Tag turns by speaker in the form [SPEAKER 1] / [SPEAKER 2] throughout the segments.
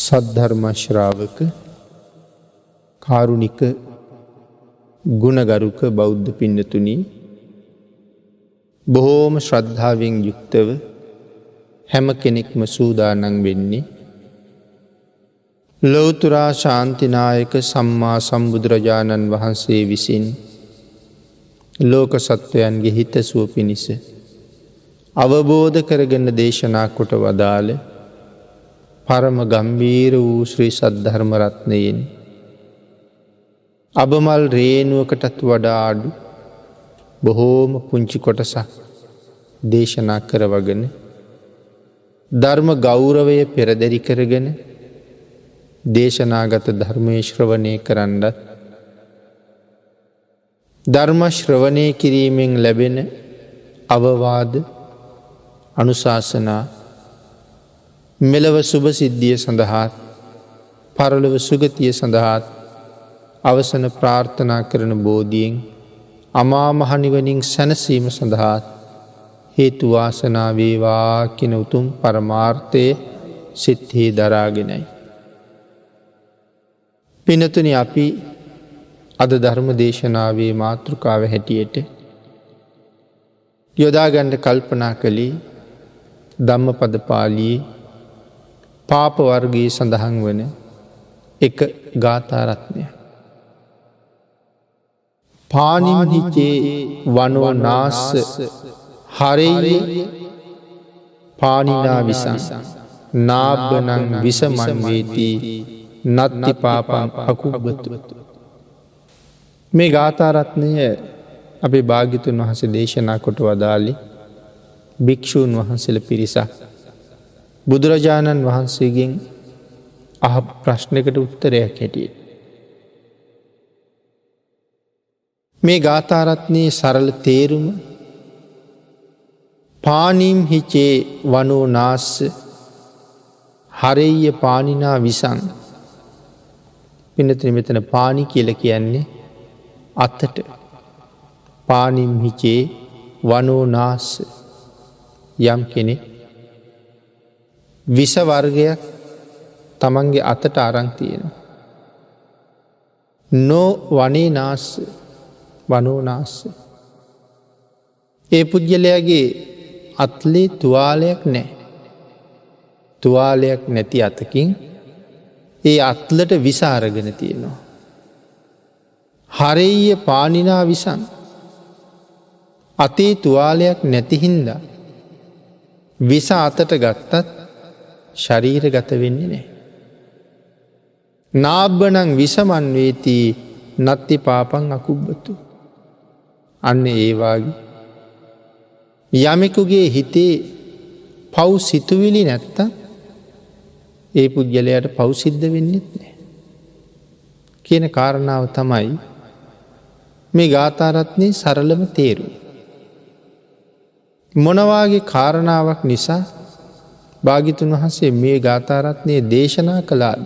[SPEAKER 1] සද්ධර්ම ශ්‍රාවක කාරුණික ගුණගරුක බෞද්ධ පින්නතුනි, බොහෝම ශ්‍රද්ධාවෙන් යුක්තව හැම කෙනෙක්ම සූදානම් වෙන්නේ ලෞතුරා ශාන්තිනායක සම්මා සම්බුදුරජාණන් වහන්සේ විසින් ලෝක සත්වයන්ගේ හිතසුව පිණිස අවබෝධ කරගෙන දේශනා කොට වදාළ පරම ගම්බීර වූ ශ්‍රී සද්ධර්ම රත්නයෙන් අබමල් රේනුවකටත් වඩා අඩු බොහෝම පුංචි කොටසක් දේශනා කරවගෙන ධර්ම ගෞරවය පෙරදැරි කරගෙන දේශනාගත ධර්මය ශ්‍රවණය කරන්නත් ධර්ම ශ්‍රවණය කිරීමෙන් ලැබෙන අවවාද අනුශාසනා මෙලව සුභ සිද්ධිය සඳහාත් පරලොව සුගතිය සඳහාත් අවසන ප්‍රාර්ථනා කරන බෝධියෙන් අමා මහ නිවනින් සැනසීම සඳහාත් හේතු වාසනා වේවා කියන උතුම් පරමාර්ථය සිත්හි දරාගෙනයි. පිනතුනි, අපි අද ධර්ම දේශනාවේ මාතෘකාව හැටියට යොදාගන්න කල්පනා කළේ ධම්මපද පාළියේ පාප වර්ගයේ සඳහන් වන එක ගාථා රත්නය. පානිම්හිචේ වනෝ නාස්ස හරෙය්‍ය පානිනා විසං නාබ්බනං විසමන් වේති නත්ති පාපං අකුබ්බතු. මේ ගාථා රත්නය අපේ භාග්‍යතුන් වහන්සේ දේශනා කොට වදාළේ භික්ෂූන් වහන්සේලා පිරිසක් බුදුරජාණන් වහන්සේගෙන් අහපු ප්‍රශ්නයකට උත්තරයක් හැටියට. මේ ගාථා රත්නයේ සරල තේරුම පානිම් හිචේ වනෝ නාස්ස හරෙය්‍ය පානිනා විසං. පින්නතුනි, මෙතන පානි කියලා කියන්නේ අතට. පානිම් හිචේ වනෝ නාස්ස, යම් කෙනෙක් විස වර්ගයක් තමන්ගේ අතට අරන් තියෙනවා. නෝ වනේ නාස්ස වනෝ නාස්ස. ඒ පුද්ගලයාගේ අත්ලේ තුවාලයක් නැහැ. තුවාලයක් නැති අතකින් ඒ අත්ලට විස අරගෙන තියෙනවා. හරෙය්‍ය පානිනා විසං. අතේ තුවාලයක් නැති හින්දා විස අතට ගත්තත් ශරීරගත වෙන්නේ නැහැ. නාබ්බනං විසමන් වේති නත්ති පාපං අකුබ්බතු. අන්න ඒ වාගේ යමෙකුගේ හිතේ පව් සිතුවිලි නැත්තම් ඒ පුද්ගලයාට පව් සිද්ධ වෙන්නෙත් නැහැ කියන කාරණාව තමයි මේ ගාථා රත්නයේ සරලම තේරුම. මොනවාගේ කාරණාවක් නිසා භාග්‍යතුන් වහන්සේ මේ ගාථා රත්නයේ දේශනා කළාද?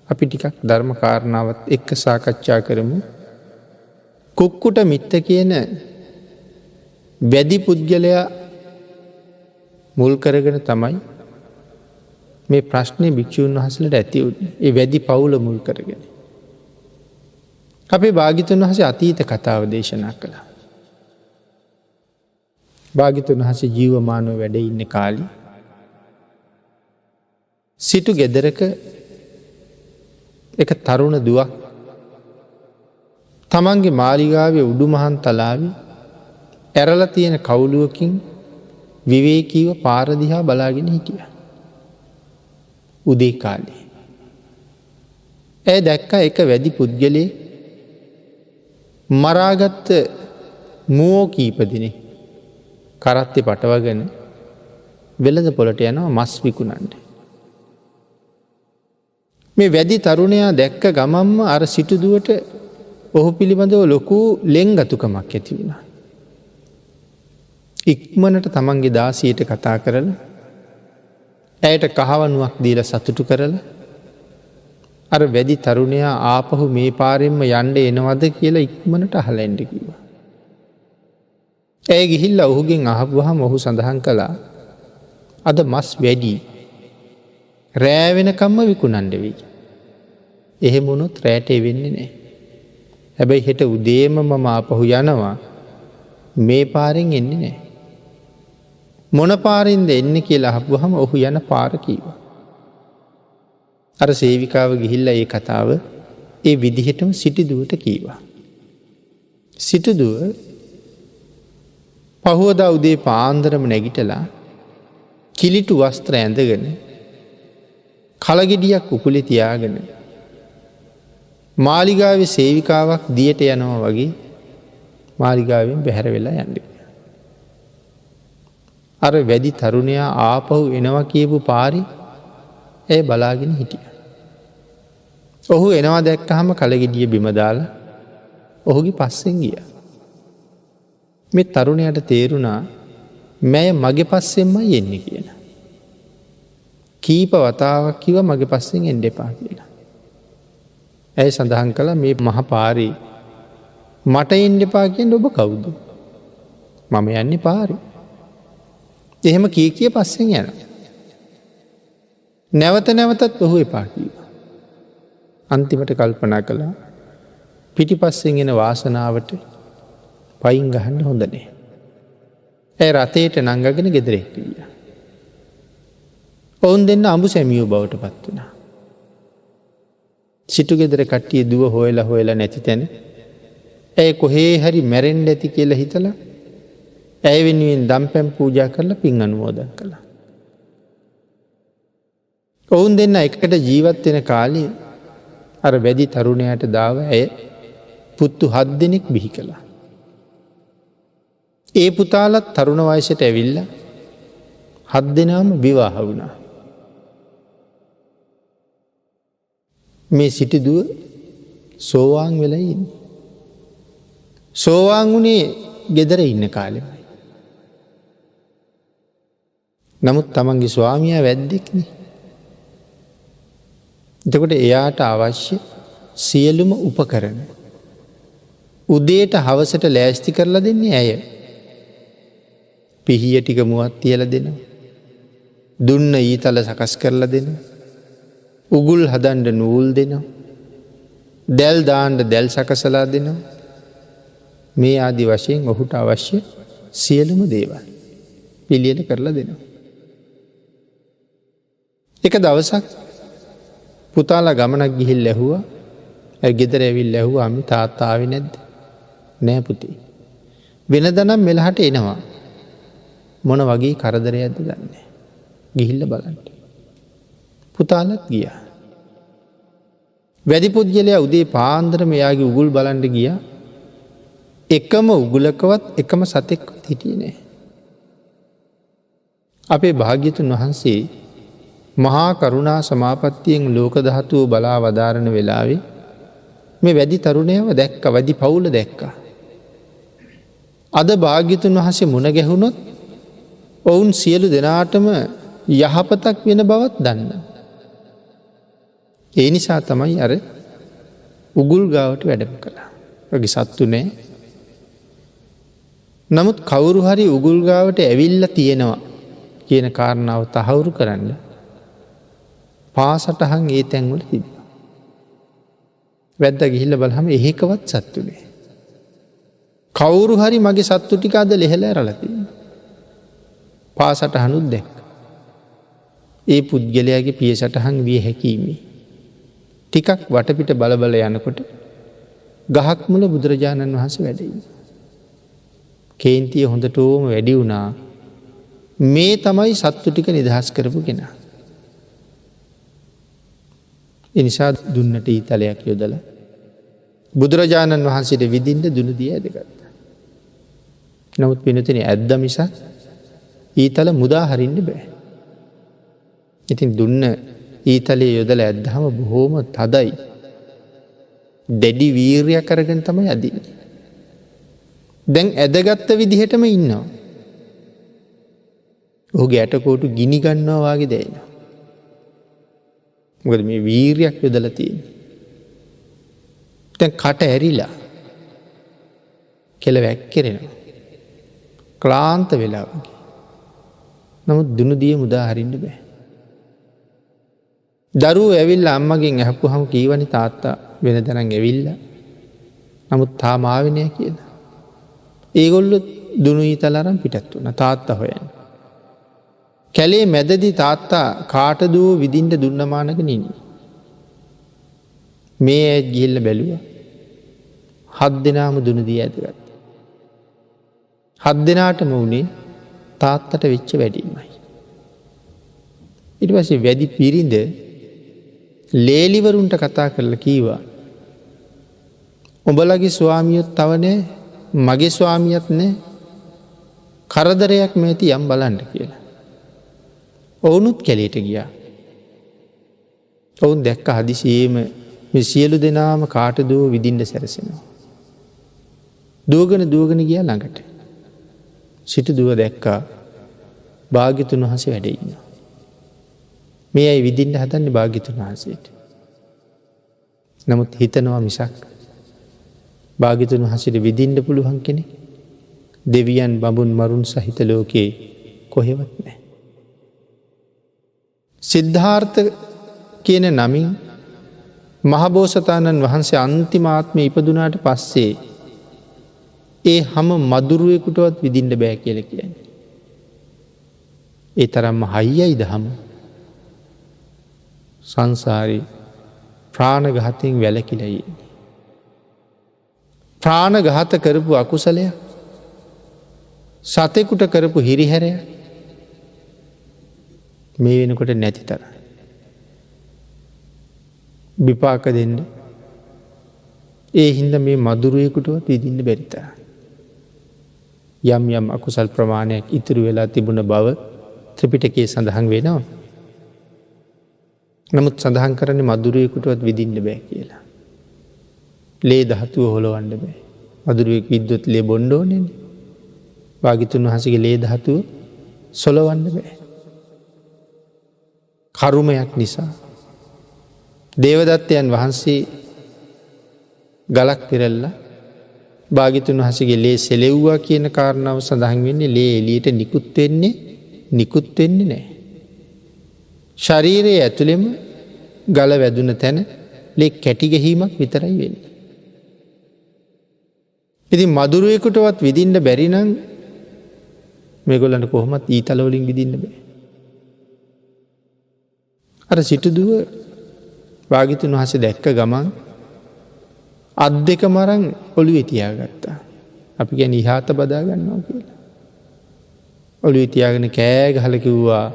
[SPEAKER 1] අපි ටිකක් ධර්ම කාරණාවත් එක්ක සාකච්ඡා කරමු. කුක්කුට මිත්ත කියන වැදි පුද්ගලයා මුල් කරගෙන තමයි මේ ප්‍රශ්නේ භික්ෂුන් වහන්සේලාට ඇති වුණේ. ඒ වැදි පවුල මුල් කරගෙන. අපේ භාග්‍යතුන් වහන්සේ අතීත කතාව දේශනා කළා. භාග්‍යතුන් වහන්සේ ජීවමානව වැඩ ඉන්න කාලේ සිටු ගෙදරක එක තරුණ දුවක් තමන්ගේ මාලිගාවේ උඩුමහන් තලාවේ ඇරලා තියෙන කවුලුවකින් විවේකීව පාර දිහා බලාගෙන හිටියා. උදේ කාලේ ඇය දැක්කා එක වැදි පුද්ගලයෙක් මරාගත්ත මුවෝ කීප දෙනෙක් කරත්තේ පටවගෙන වෙළඳ පොළට යනවා මස් විකුණන්න. මේ වැදි තරුණයා දැක්ක ගමම්ම අර සිටුදුවට ඔහු පිළිබඳව ලොකු ලෙන්ගතුකමක් ඇති වුණා. ඉක්මනට තමන්ගේ දාසියට කතා කරලා ඇයට කහවණුවක් දීලා සතුටු කරලා අර වැදි තරුණයා ආපහු මේ පාරෙන්ම යන්න එනවද කියලා ඉක්මනට අහලා එන්න කිව්වා. ඇය ගිහිල්ලා ඔහුගෙන් අහපුවාම ඔහු සඳහන් කළා අද මස් වැඩි. රෑවෙනකම්ම විකුණන්ඩ වී. එහෙම වුණොත් රෑට වෙන්නේ නෑ. හැබැයි හෙට උදේම මම ආපහු යනවා මේ පාරෙන් එන්නේ නෑ. මොන පාරින්ද එන්න කියලා අහපුවහම ඔහු යන පාර කීවා. අර සේවිකාව ගිහිල්ලා ඒ කතාව ඒ විදිහටම සිටිදුවට කීවා. සිටුදුව පහුවදා උදේ පාන්දරම නැගිටලා කිලිටු වස්ත්‍ර ඇඳගෙන කලගෙඩියක් උකුලේ තියාගෙන මාලිගාවේ සේවිකාවක් දියට යනවා වගේ මාලිගාවෙන් බැහැර වෙලා යන්න. අර වැඩි තරුණයා ආපහු එනවා කියපු පාරි ඇය බලාගෙන හිටිය. ඔහු එනවා දැක්කහම කලගෙඩිය බිම දාලා ඔහුගේ පස්සෙන් ගිය. මේ තරුණයට තේරුණා මැය මගේ පස්සෙන්මයි එන්නේ කියලා. කීප වතාවක් කිව මගේ පස්සෙන් එන්න එපා කියලා. ඇය සඳහන් කළා මේ මහ පාරේ මට එන්න එපා කියන්නේ ඔබ කවුද? මම යන්නේ පාරේ. එහෙම කී පස්සෙන් යනවා. නැවත නැවතත් ඔහු එපා කීවා. අන්තිමට කල්පනා කළා පිටිපස්සෙන් එන වාසනාවට පයින් ගහන්න හොඳ නෑ. ඇය රථයට නංගගෙන ගෙදර එක්විය. ඔවුන් දෙන්න අඹු සැමියෝ බවට පත් වුණා. සිටු ගෙදර කට්ටිය දුව හොයලා නැති තැන ඇය කොහේ හරි මැරෙන්ඩ ඇති කියලා හිතලා ඇය වෙනුවෙන් දම්පැම් පූජා කරලා පින් අනුමෝදන් කළා. ඔවුන් දෙන්න එකට ජීවත් වෙන කාලේ අර වැඩි තරුණයට දාව ඇය පුත්තු 7 දෙනෙක් බිහි කළා. ඒ පුතාලත් තරුණ වයසට ඇවිල්ලා 7 දෙනාම විවාහ වුණා. මේ සිටිදුව සෝවාන් වෙලා ඉන්නේ. සෝවාන් වුණේ ගෙදර ඉන්න කාලෙමයි. නමුත් තමන්ගේ ස්වාමියා වැද්දෙක්නේ. එතකොට එයාට අවශ්‍ය සියලුම උපකරණ උදේට හවසට ලෑස්ති කරලා දෙන්නේ ඇය. පිහිය ටික මුවත් තියලා දෙනවා. දුන්න ඊතල සකස් කරලා දෙනවා. උගුල් හදන්න නූල් දෙනවා. දැල් දාන්න දැල් සකසලා දෙනවා. මේ ආදි වශයෙන් ඔහුට අවශ්‍ය සියලුම දේවල් පිළියෙල කරලා දෙනවා. එක දවසක් පුතාලා ගමනක් ගිහිල්ලා ඇහුවා. ඇයි ගෙදර ඇවිල්ලා ඇහුවා අම්මේ තාත්තා ආවේ නැද්ද? නෑ පුතේ. වෙනදනම් මෙලහට එනවා. මොන වගේ කරදරයක්ද දන්නේ. ගිහිල්ලා බලන්න. පුතාලත් ගියා. වැඩි පුද්ගලයා උදේ පාන්දරම එයාගේ උගුල් බලන්න ගියා. එකම උගුලකවත් එකම සතෙක්වත් හිටියේ නෑ. අපේ භාග්‍යතුන් වහන්සේ මහා කරුණා සමාපත්තියෙන් ලෝක ධාතුව බලා වදාරන වෙලාවේ මේ වැඩි තරුණයව දැක්ක වැඩි පවුල දැක්කා. අද භාග්‍යතුන් වහන්සේ මුණ ගැහුණොත් ඔවුන් සියලු දෙනාටම යහපතක් වෙන බවත් දන්න. ඒ නිසා තමයි අර උගුල් ගාවට වැඩම කළා. ඔගේ සත්තු නෑ. නමුත් කවුරු හරි උගුල් ගාවට ඇවිල්ලා තියෙනවා කියන කාරණාව තහවුරු කරන්න පාසටහන් ඒ තැන්වල තිබ්බා. වැද්දා ගිහිල්ලා බලහම එහෙකවත් සත්තු නෑ. කවුරු හරි මගේ සත්තු ටික අද ලෙහෙලා ඇරලා තියෙනවා. පාසටහනුත් දැක්ක. ඒ පුද්ගලයාගේ පිය සටහන් විය හැකීමේ ටිකක් වටපිට බල යනකොට ගහක් මුල බුදුරජාණන් වහන්සේ වැඩ ඉන්නවා. කේන්තිය හොඳටම වැඩි වුණා. මේ තමයි සත්තු ටික නිදහස් කරපු කෙනා. ඒ නිසා දුන්නට ඊතලයක් යොදලා බුදුරජාණන් වහන්සේට විදින්න දුනු දිය ඇදගත්තා. නමුත් පිනතුනේ ඇද්ද මිසක් ඊතල මුදා හරින්න බෑ. ඉතින් දුන්න ඊතලයේ යොදලා ඇද්දාම බොහෝම තදයි. දැඩි වීරියක් අරගෙන තමයි අදින්නේ. දැන් ඇදගත්ත විදිහටම ඉන්නවා. ඔහුගේ ඇටකොටු ගිනි ගන්නවා වගේ දැනෙනවා. මොකද මේ වීරියක් යොදලා තියෙන්නේ. දැන් කට ඇරිලා කෙල වැක්කිරෙනවා. ක්ලාන්ත වෙලා වගේ. නමුත් දුනු දිය මුදා හරින්න බෑ. දරුවෝ ඇවිල්ලා අම්මගෙන් ඇහුවහම කීවනේ තාත්තා වෙන තැනන් ඇවිල්ලා. නමුත් තාම ආවේ නැහැ කියලා. ඒගොල්ලෝ දුනු ඊතල අරන් පිටත් වුණා තාත්තා හොයන්න. කැලේ මැදදී තාත්තා කාටදෝ විදින්න දුන්නමානගෙන ඉන්නේ. මේ ඇයි ගිහිල්ලා බැලුවා. 7 දෙනාම දුනු දී ඇදගත්තා. 7 දෙනාටම උනේ තාත්තට වෙච්ච වැඩිමයි. ඊට පස්සේ වැඩි පිරිඳ ලේලිවරුන්ට කතා කරලා කීවා උඹලගේ ස්වාමියොත් තව නැහැ මගේ ස්වාමියාත් නැහැ කරදරයක් මේති යම් බලන්න කියලා. ඔවුනුත් කැලේට ගියා. ඔවුන් දැක්ක හදිසියේම මේ සියලු දෙනාම කාටදෝ විදින්න සැරසෙනවා. දුවගෙන ගියා ළඟට. සිටු දුව දැක්කා භාග්‍යතුන් වහන්සේ වැඩ ඉන්නවා. මේ අය විදින්න හදන්නේ භාග්‍යතුන් වහන්සේට. නමුත් හිතනවා මිසක් භාග්‍යතුන් වහන්සේට විදින්න පුළුවන් කෙනෙක් දෙවියන් බඹුන් මරුන් සහිත ලෝකේ කොහෙවත් නැහැ. සිද්ධාර්ථ කියන නමින් මහබෝසතාණන් වහන්සේ අන්තිම ආත්මේ ඉපදුනාට පස්සේ ඒ හැම මදුරුවෙකුටවත් විදින්න බෑ කියලා කියන්නේ. ඒ තරම්ම හයියයි දහම සංසාරේ ප්‍රාණඝාතයෙන් වැළකීලා ඉන්නේ. ප්‍රාණඝාත කරපු අකුසලය සතෙකුට කරපු හිරිහැරය මේ වෙනකොට නැති තරම් විපාක දෙන්න ඒ හින්දා මේ මදුරුවෙකුටවත් විදින්න බැරි තරම් යම් අකුසල් ප්‍රමාණයක් ඉතුරු වෙලා තිබුණ බව ත්‍රිපිටකයේ සඳහන් වෙනවා. නමුත් සඳහන් කරන්නේ මදුරුවෙකුටවත් විදින්න බෑ කියලා. ලේ ධාතුව හොලවන්න බෑ. මදුරුවෙක් විද්දොත් ලේ බොන්න ඕනේනේ. භාග්‍යතුන් වහන්සේගේ ලේ ධාතුව සොලවන්න බෑ. කර්මයක් නිසා දේවදත්තයන් වහන්සේ ගලක් පෙරල්ලා භාග්‍යතුන් වහන්සේගේ ලේ සෙලෙව්වා කියන කාරණාව සඳහන් වෙන්නේ ලේ එළියට නිකුත් වෙන්නේ නැහැ. ශරීරයේ ඇතුළෙම ගල වැදුන තැන ලේ කැටි ගැහිමක් විතරයි වෙන්නේ. ඉතින් මදුරුවෙකුටවත් විදින්න බැරි නම් මේගොල්ලන්ට කොහොමත් ඊතල වලින් විදින්න බෑ. අර සිටුදුව භාග්‍යතුන් වහන්සේ දැක්ක ගමන් අත් දෙකම අරන් ඔළුවේ තියාගත්තා. අපි කියන්නේ ඉහාත බදා ගන්නවා කියලා. ඔළුවේ තියාගෙන කෑ ගහලා කිව්වා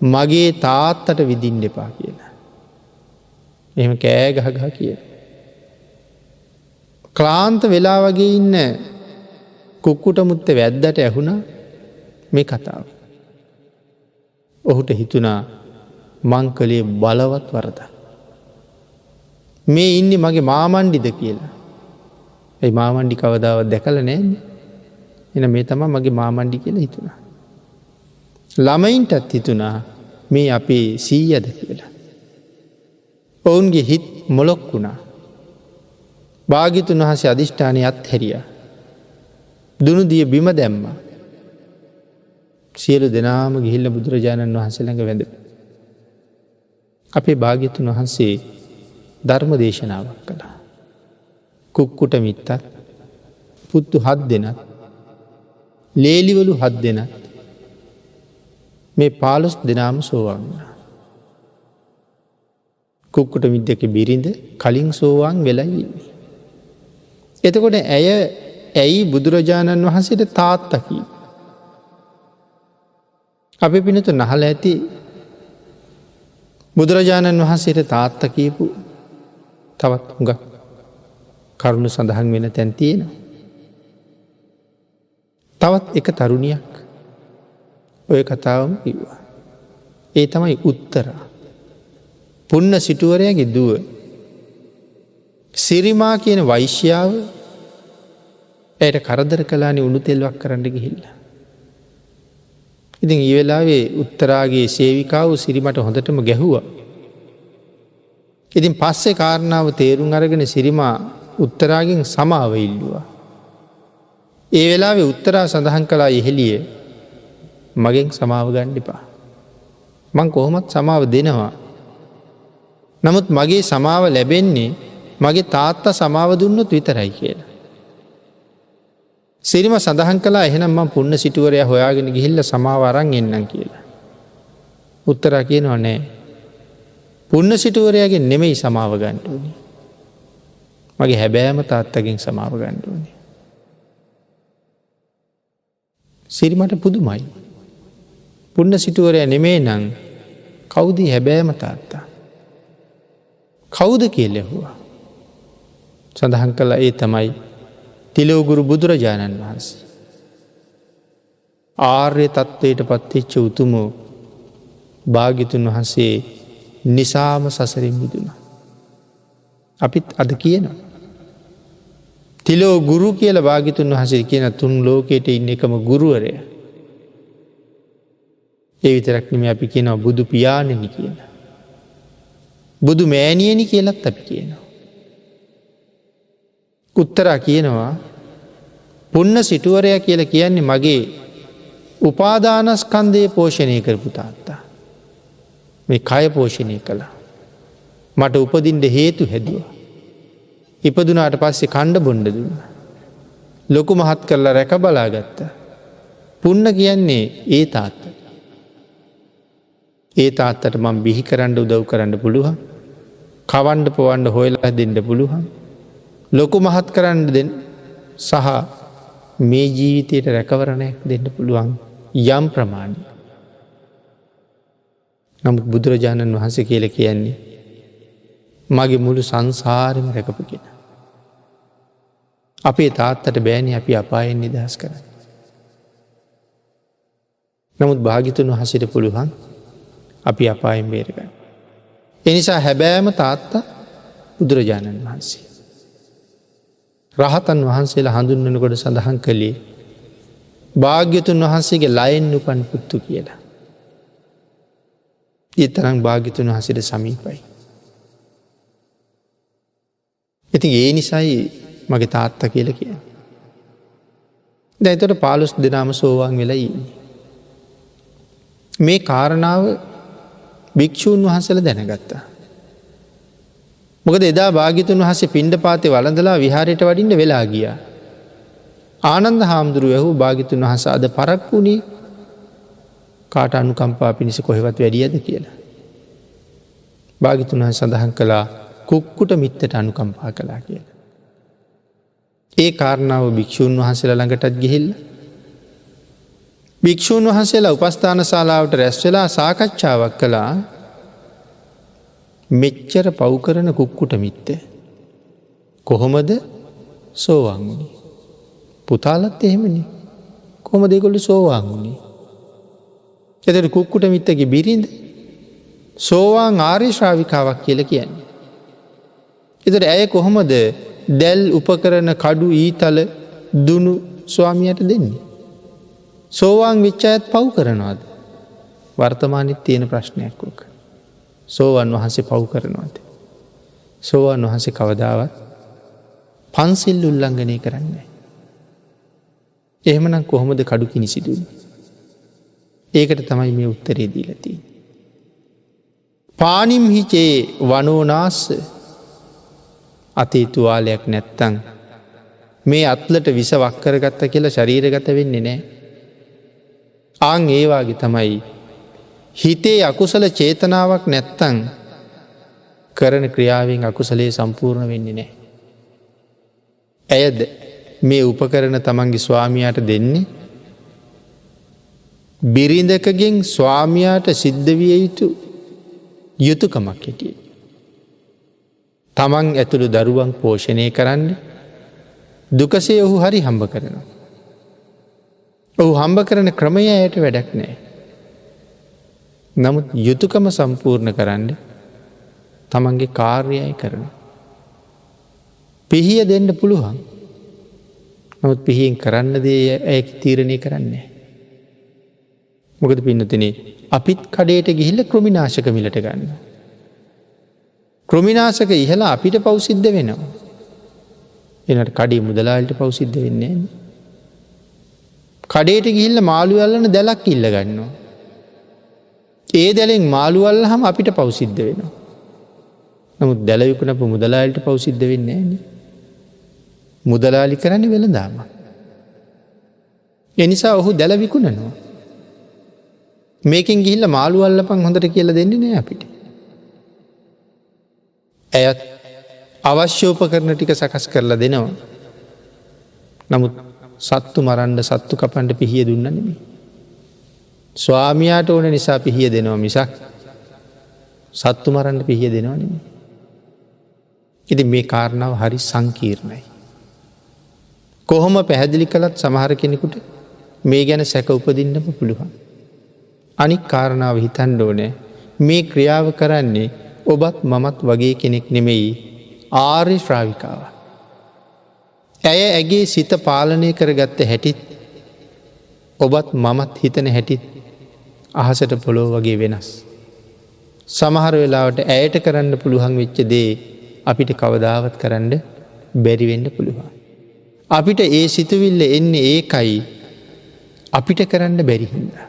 [SPEAKER 1] මගේ තාත්තට විදින්න එපා කියලා. එහෙම කෑ ගහ කියලා. ක්ලාන්ත වෙලා වගේ ඉන්න කුක්කුට මුත්තේ වැද්දට ඇහුණා මේ කතාව. ඔහුට හිතුණා මං කලේ බලවත් වරදක්. මේ ඉන්නේ මගේ මාමණ්ඩිද කියලා. ඒ මාමණ්ඩි කවදාවත් දැකලා නැන්නේ. එහෙනම් මේ තමයි මගේ මාමණ්ඩි කියලා හිතුණා. ළමයින්ටත් හිතුණා මේ අපේ සීයද කියලා. ඔවුන්ගේ හිත් මොලොක් වුණා. භාග්‍යතුන් වහන්සේ අදිෂ්ඨානයේ අත්හැරියා. දුනු දිය බිම දැම්මා. සියලු දෙනාම ගිහිල්ලා බුදුරජාණන් වහන්සේ ළඟ වැඳුණා. අපේ භාග්‍යතුන් වහන්සේ ධර්ම දේශනාවක් කළා. කුක්කුට මිත්තත් පුත්තු 7 දෙනත් ලේලිවලු 7 දෙනත් මේ 15 දෙනාම සෝවාන් වුණා. කුක්කුට මිද්දගේ බිරිඳ කලින් සෝවාන් වෙලා ඉන්නේ. එතකොට ඇයි බුදුරජාණන් වහන්සේට තාත්තා කිව්වේ? අපි පිනතු නහලා ඇති බුදුරජාණන් වහන්සේට තාත්තා කියපු තවත් හුඟක් කරුණු සඳහන් වෙන තැන් තියෙනවා. තවත් එක තරුණියක් ඔය කතාවම කිව්වා. ඒ තමයි උත්තරා. පුන්න සිටුවරයාගේ දුව. සිරිමා කියන වෛශ්‍යාව ඇයට කරදර කළානේ උණු තෙල්වක් කරන්න ගිහිල්ලා. ඉතින් ඒ වෙලාවේ උත්තරාගේ සේවිකාව සිරිමට හොඳටම ගැහුවා. ඉතින් පස්සේ කාරණාව තේරුම් අරගෙන සිරිමා උත්තරාගෙන් සමාව ඉල්ලුවා. ඒ වෙලාවේ උත්තරා සඳහන් කළා ඉහෙලියේ මගෙන් සමාව ගන්න එපා. මං කොහොමත් සමාව දෙනවා. නමුත් මගේ සමාව ලැබෙන්නේ මගේ තාත්තා සමාව දුන්නොත් විතරයි කියලා. සිරිම සඳහන් කළා එහෙනම් මම පුණ්‍ය සිටුවරයා හොයාගෙන ගිහිල්ලා සමාව අරන් එන්නම් කියලා. උත්තරා කියනවා නෑ. පුණ්‍ය සිටුවරයාගෙන් නෙමෙයි සමාව ගන්න ඕනේ. මගේ හැබෑම තාත්තගෙන් සමාව ගන්න ඕනේ. සිරිමට පුදුමයි. පුණ්‍ය සිටුවරයා නෙමෙයි නම් කවුද හැබෑම තාත්තා? කවුද කියලා ඇහුවා. සඳහන් කළා ඒ තමයි තිලෝගුරු බුදුරජාණන් වහන්සේ. ආර්ය තත්ත්වයට පත්වෙච්ච උතුමෝ භාග්‍යතුන් වහන්සේ නිසාම සසරින් මිදුණා. අපිත් අද කියනවා. තිලෝ ගුරු කියලා භාග්‍යතුන් වහන්සේ කියන තුන් ලෝකයට ඉන්න එකම ගුරුවරයා. ඒ විතරක් නෙමෙයි අපි කියනවා බුදු පියාණෙනි කියලා. බුදු මෑණියනි කියලාත් අපි කියනවා. උත්තරා කියනවා පුණ්‍ය සිටුවරයා කියලා කියන්නේ මගේ උපාදානස්කන්ධය පෝෂණය කරපු තාත්තා. මේ කය පෝෂණය කළා. මට උපදින්න හේතු හැදුවා. ඉපදුනාට පස්සේ කණ්ඩ බොණ්ඩ දුන්නා. ලොකු මහත් කරලා රැක බලා ගත්තා. පුණ්‍ය කියන්නේ ඒ තාත්තා. ඒ තාත්තට මම බිහි කරන්න උදව් කරන්න පුළුවන්. කවන්න පොවන්න හොයලා දෙන්න පුළුවන්. ලොකු මහත් කරන්න දෙන්න සහ මේ ජීවිතයට රැකවරණයක් දෙන්න පුළුවන් යම් ප්‍රමාණයක්. නමුත් බුදුරජාණන් වහන්සේ කියලා කියන්නේ මගේ මුළු සංසාරෙම රැකපු කෙනා. අපේ තාත්තට බෑනේ අපි අපායෙන් නිදහස් කරන්න. නමුත් භාග්‍යතුන් වහන්සේට පුළුවන් අපි අපායෙන් බේරගන්න. ඒ නිසා හැබෑම තාත්තා බුදුරජාණන් වහන්සේ. රහතන් වහන්සේලා හඳුන්වනකොට සඳහන් කළේ භාග්‍යතුන් වහන්සේගේ ලයෙන් උපන් පුත්තු කියලා. ඒ තරම් භාග්‍යතුන් වහන්සේට සමීපයි. ඉතින් ඒ නිසායි මගේ තාත්තා කියලා කියන්නේ. දැන් එතකොට 15 දෙනාම සෝවාන් වෙලා ඉන්නේ. මේ කාරණාව භික්ෂූන් වහන්සේලා දැනගත්තා. මොකද එදා භාග්‍යතුන් වහන්සේ පිණ්ඩපාතේ වළඳලා විහාරයට වඩින්න වෙලා ගියා. ආනන්ද හාමුදුරුවෝ ඇහුවා භාග්‍යතුන් වහන්සේ අද පරක්කුණේ කාට අනුකම්පා පිණිස කොහෙවත් වැඩියද කියලා. භාග්‍යතුන් වහන්සේ සඳහන් කළා කුක්කුට මිත්තට අනුකම්පා කළා කියලා. ඒ කාරණාව භික්ෂූන් වහන්සේලා ළඟටත් ගිහිල්ලා භික්ෂූන් වහන්සේලා උපස්ථාන ශාලාවට රැස් වෙලා සාකච්ඡාවක් කළා. මෙච්චර පව් කරන කුක්කුට මිත්ත කොහොමද සෝවාන් වුනේ? පුතාලත් එහෙමනේ. කොහොමද ඒගොල්ලෝ සෝවාන් වුනේ? එතකොට කුක්කුට මිත්තගේ බිරිඳ සෝවාන් ආර්ය ශ්‍රාවිකාවක් කියලා කියන්නේ. එතකොට ඇය කොහොමද දැල් උපකරණ කඩු ඊතල දුනු ස්වාමියාට දෙන්නේ? සෝවාන් වෙච්ච අයත් පව් කරනවද? වර්තමානයේ තියෙන ප්‍රශ්නයක් ඔක. සෝවාන් වහන්සේ පව් කරනවද? සෝවාන් වහන්සේ කවදාවත් පන්සිල් උල්ලංඝනය කරන්නේ නැහැ. එහෙමනම් කොහොමද කඩු කිනිසි දුන්නේ? ඒකට තමයි මේ උත්තරේ දීලා තියෙන්නේ. පානිම් හිචේ වනෝනාස්ස අතේ තුවාලයක් නැත්තම් මේ අත්ලට විස වක් කරගත්ත කියලා ශරීරගත වෙන්නේ නැහැ. ආන් ඒ වාගේ තමයි හිතේ අකුසල චේතනාවක් නැත්තම් කරන ක්‍රියාවෙන් අකුසලයේ සම්පූර්ණ වෙන්නේ නැහැ. ඇයද මේ උපකරණ තමන්ගේ ස්වාමියාට දෙන්නේ බිරිඳකගෙන් ස්වාමියාට සිද්ධ විය යුතු යුතුයකමක් හැටියට. තමන් ඇතුළු දරුවන් පෝෂණය කරන්න දුකසේ ඔහු හරි හම්බ කරනවා. ඔහු හම්බ කරන ක්‍රමය ඇයට වැඩක් නැහැ. නමුත් යුතුයකම සම්පූර්ණ කරන්න තමන්ගේ කාර්යය කරනවා. පිහිය දෙන්න පුළුවන්. නමුත් පිහියෙන් කරන්න දේ ඇය තීරණය කරන්නේ. මොකද පින්නතුනේ අපිත් කඩේට ගිහිල්ලා කෘමිනාශක මිලට ගන්නවා. කෘමිනාශක ඉහලා අපිට පව් සිද්ධ වෙනවා. එනට කඩේ මුදලාලිට පව් සිද්ධ වෙන්නේ නැහැ. කඩේට ගිහිල්ලා මාළු අල්ලන දැලක් ඉල්ල ගන්නවා. ඒ දැලෙන් මාළු අල්ලහම අපිට පව් සිද්ධ වෙනවා. නමුත් දැලවිකුණපු මුදලාලිට පව් සිද්ධ වෙන්නේ නැහැ නේ. මුදලාලි කරන්නේ වෙළඳාම. ඒ නිසා ඔහු දැල විකුණනවා. මේකෙන් ගිහිල්ලා මාළු අල්ලපන් හොඳට කියලා දෙන්නේ නැහැ අපිට. ඇයත් අවශ්‍ය උපකරණ ටික සකස් කරලා දෙනවා. නමුත් සත්තු මරන්න සත්තු කපන්න පිහිය දුන්න නෙමෙයි. ස්වාමියාට ඕන නිසා පිහිය දෙනවා මිසක් සත්තු මරන්න පිහිය දෙනවා නෙමෙයි. ඉතින් මේ කාරණාව හරි සංකීර්ණයි. කොහොම පැහැදිලි කළත් සමහර කෙනෙකුට මේ ගැන සැක උපදින්නම පුළුවන්. අනික් කාරණාව හිතන්න ඕනේ මේ ක්‍රියාව කරන්නේ ඔබත් මමත් වගේ කෙනෙක් නෙමෙයි ආර්ය ශ්‍රාවිකාව. ඇය ඇගේ සිත පාලනය කරගත්ත හැටිත් ඔබත් මමත් හිතන හැටිත් අහසට පොළොව වගේ වෙනස්. සමහර වෙලාවට ඇයට කරන්න පුළුවන් වෙච්ච දේ අපිට කවදාවත් කරන්න බැරිවෙන්න පුළුවන්. අපිට ඒ සිතුවිල්ල එන්නේ ඒකයි අපිට කරන්න බැරිහින්දා.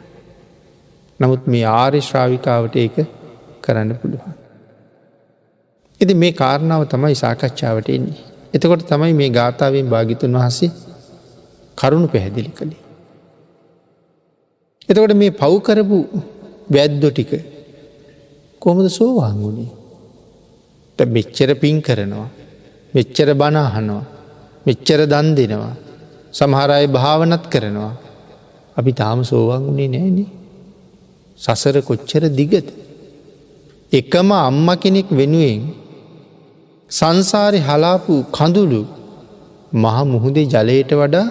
[SPEAKER 1] නමුත් මේ ආර්ය ශ්‍රාවිකාවට ඒක කරන්න පුළුවන්. ඉති මේ කාරණාව තමයි සාකච්ඡාවට එන්නේ. එතකොට තමයි මේ ගාථාවෙන් භාග්‍යවතුන් වහන්සේ කරුණු පැහැදිලි කළේ. එතකොට මේ පව් කරපු වැද්දෝ ටික කොහොමද සෝවාන් වුණේ? මෙච්චර පින් කරනවා, මෙච්චර බණ අහනවා, මෙච්චර දන් දෙනවා, සමහර අය භාවනාත් කරනවා. අපි තාම සෝවාන් වුණේ නෑනේ. සසර කොච්චර දිගද? එකම අම්මා කෙනෙක් වෙනුවෙන් සංසාරේ හලාපු කඳුළු මහ මුහුදේ ජලයට වඩා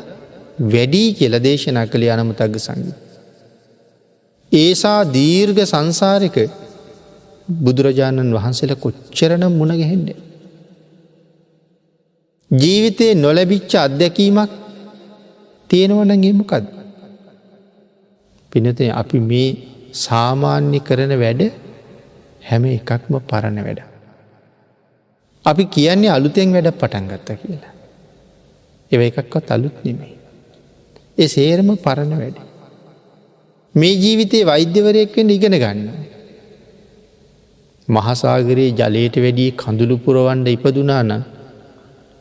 [SPEAKER 1] වැඩි කියලා දේශනා කළේ අනමතග්ග සංඝයා. ඒසා දීර්ඝ සංසාරික බුදුරජාණන් වහන්සේලා කොච්චරනම් මුණ ගැහෙන්නේ. ජීවිතේ නොලැබිච්ච අත්දැකීමක් තියෙනවා නම් ඒ මොකද්ද? පින්නතේ අපි මේ සාමාන්‍ය කරන වැඩ හැම එකක්ම පරණ වැඩ. අපි කියන්නේ අලුතෙන් වැඩ පටන් ගත්තා කියලා. ඒව එකක්වත් අලුත් නෙමෙයි. ඒ සේරම පරණ වැඩ. මේ ජීවිතේ වෛද්‍යවරයෙක් වෙන්න ඉගෙන ගන්නවා. මහසාගරයේ ජලයට වැඩි කඳුළු පුරවන්න ඉපදුනා නම්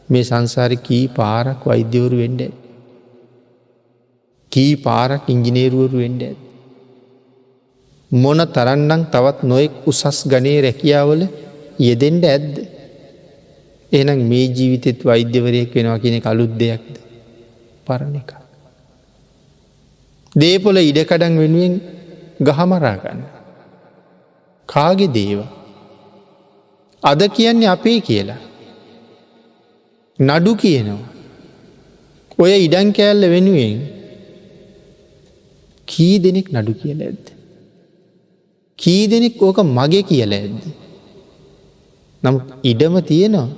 [SPEAKER 1] මේ සංසාරේ කී පාරක් වෛද්‍යවරු වෙන්න ඇති. කී පාරක් ඉංජිනේරුවරු වෙන්න ඇති. මොන තරන්නම් තවත් නොයෙක් උසස් ගණයේ රැකියාවල යෙදෙන්න ඇද්ද? එහෙනම් මේ ජීවිතෙත් වෛද්‍යවරයෙක් වෙනවා කියන එක අලුත් දෙයක්ද? පරණ එකක්. දේපොළ ඉඩකඩම් වෙනුවෙන් ගහමරා ගන්න. කාගේ දේව? අද කියන්නේ අපේ කියලා. නඩු කියනවා. ඔය ඉඩම් කෑල්ල වෙනුවෙන් කී දෙනෙක් නඩු කියලා ඇද්ද? කී දෙනෙක් ඕක මගේ කියලා ඇද්ද? නමුත් ඉඩම තියෙනවා.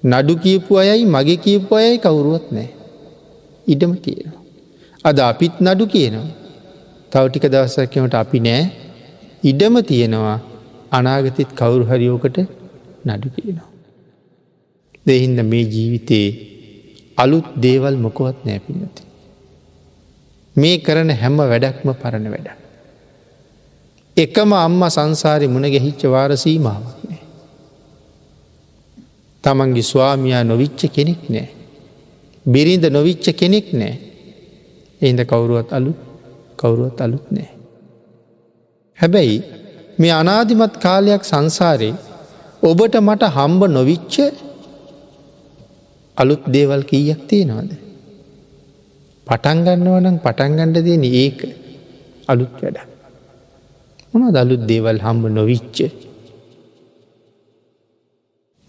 [SPEAKER 1] නඩු කියපු අයයි මගේ කියපු අයයි කවුරුවත් නැහැ. ඉඩම තියෙනවා. අද අපිත් නඩු කියනවා. තව ටික දවසක් යනකොට අපි නෑ. ඉඩම තියෙනවා. අනාගතෙත් කවුරු හරි ඕකට නඩු කියනවා. ඒ හින්දා මේ ජීවිතේ අලුත් දේවල් මොකවත් නෑ පින්නති. මේ කරන හැම වැඩක්ම පරණ වැඩක්. එකම අම්මා සංසාරේ මුණ ගැහිච්ච වාර සීමාවක් නෑ. තමන්ගේ ස්වාමියා නොවිච්ච කෙනෙක් නෑ. බිරිඳ නොවිච්ච කෙනෙක් නෑ. එහින්ද කවුරුවත් අලුත් නෑ. හැබැයි මේ අනාදිමත් කාලයක් සංසාරේ ඔබට මට හම්බ නොවිච්ච අලුත් දේවල් කීයක් තියෙනවද? පටන් ගන්නවා නම් පටන් ගන්න දෙන්නේ ඒක අලුත් වැඩක්. මොනවද අලුත් දේවල් හම්බ නොවිච්ච?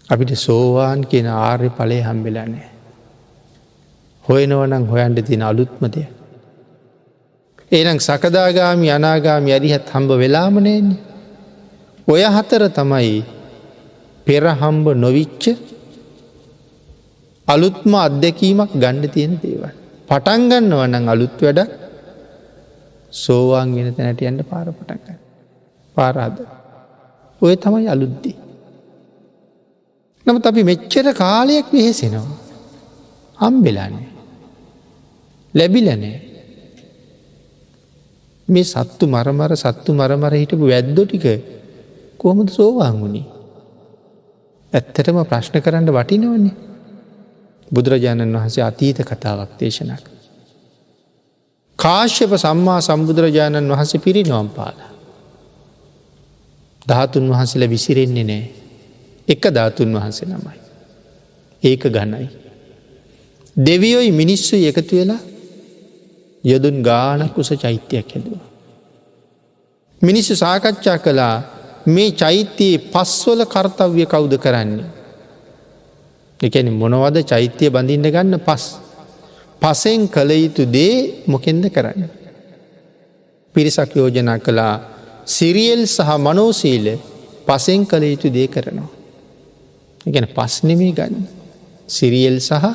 [SPEAKER 1] අපිට සෝවාන් කියන ආර්ය ඵලය හම්බෙලා නැහැ. හොයනවා නම් හොයන්න තියෙන අලුත්ම දෙයක්. එහෙනම් සකදාගාමි අනාගාමි අරිහත් හම්බ වෙලාම නැන්නේ. ඔය හතර තමයි පෙර හම්බ නොවිච්ච අලුත්ම අත්දැකීමක් ගන්න තියෙන දේවල්. පටන් ගන්නවා නම් අලුත් වැඩක් සෝවාන් වෙන තැනට යන්න පාර පටන් ගන්න. පාර හද. ඔය තමයි අලුත් දේ. නමුත් අපි මෙච්චර කාලයක් වෙහෙසෙනවා. හම්බෙලා නැහැ. ලැබිලා නැහැ. මේ සත්තු මරමර හිටපු වැද්දෝ ටික කොහොමද සෝවාන් වුණේ? ඇත්තටම ප්‍රශ්න කරන්න වටිනවන්නේ. බුදුරජාණන් වහන්සේ අතීත කතාවක් දේශනා කළා. කාශ්‍යප සම්මා සම්බුදුරජාණන් වහන්සේ පිරිනොම් පාලා. ධාතුන් වහන්සේලා විසිරෙන්නේ නැහැ. එක ධාතුන් වහන්සේ නමයි. ඒක ඝනයි. දෙවියෝයි මිනිස්සුයි එකතු වෙලා යොදුන් ගානක් උස චෛත්‍යයක් හැදුවා. මිනිස්සු සාකච්ඡා කළා මේ චෛත්‍යයේ පස්වල කර්තව්‍ය කවුද කරන්නේ? ඒ කියන්නේ මොනවද චෛත්‍ය බඳින්න ගන්න පස්? පසෙන් කළ යුතු දේ මොකෙන්ද කරන්නේ? පිරිසක් යෝජනා කළා සිරියල් සහ මනෝසීල පසෙන් කළ යුතු දේ කරනවා. ඒ කියන්නේ පස් නෙමෙයි ගන්න. සිරියල් සහ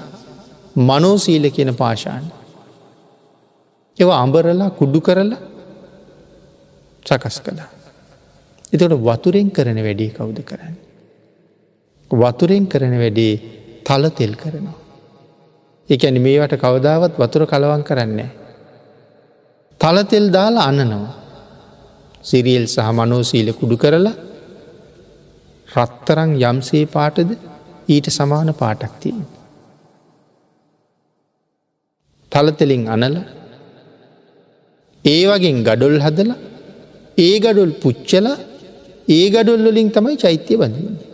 [SPEAKER 1] මනෝසීල කියන පාෂාණ. ඒවා අඹරලා කුඩු කරලා සකස් කළා. එතකොට වතුරෙන් කරන වැඩේ කවුද කරන්නේ? වතුරෙන් කරන වැඩේ තල තෙල් කරනවා. ඒ කියන්නේ මේවට කවදාවත් වතුර කලවම් කරන්නේ නැහැ. තල තෙල් දාලා අනනවා. සිරියල් සහ මනෝසීල කුඩු කරලා රත්තරන් යම්සේ පාටද ඊට සමාන පාටක් තියෙනවා. තල තෙලින් අනලා ඒ වගේ ගඩොල් හදලා ඒ ගඩොල් පුච්චලා ඒ ගඩොල් වලින් තමයි චෛත්‍ය බඳින්නේ.